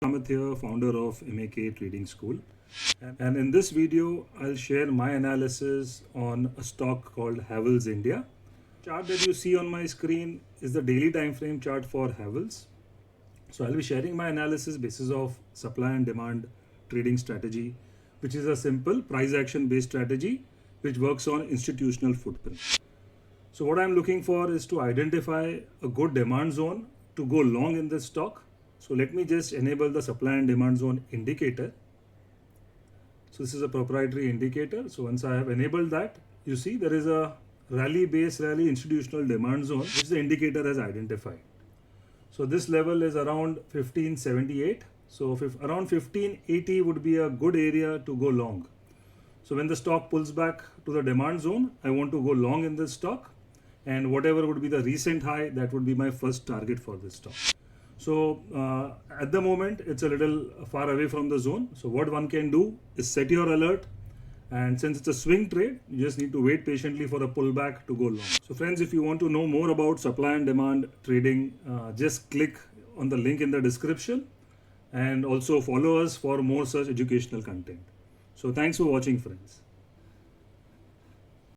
Kaamath here, founder of MAK Trading School. And in this video, I'll share my analysis on a stock called Havells India. The chart that you see on my screen is the daily time frame chart for Havells. So I'll be sharing my analysis basis of supply and demand trading strategy, which is a simple price action based strategy which works on institutional footprint. So what I'm looking for is to identify a good demand zone to go long in this stock. So let me just enable the supply and demand zone indicator. So this is a proprietary indicator. So once I have enabled that, you see there is a rally institutional demand zone which the indicator has identified. So this level is around 1578. So around 1580 would be a good area to go long. So when the stock pulls back to the demand zone, I want to go long in this stock, and whatever would be the recent high, that would be my first target for this stock. So at the moment, it's a little far away from the zone. So what one can do is set your alert. And since it's a swing trade, you just need to wait patiently for a pullback to go long. So friends, if you want to know more about supply and demand trading, just click on the link in the description and also follow us for more such educational content. So thanks for watching, friends.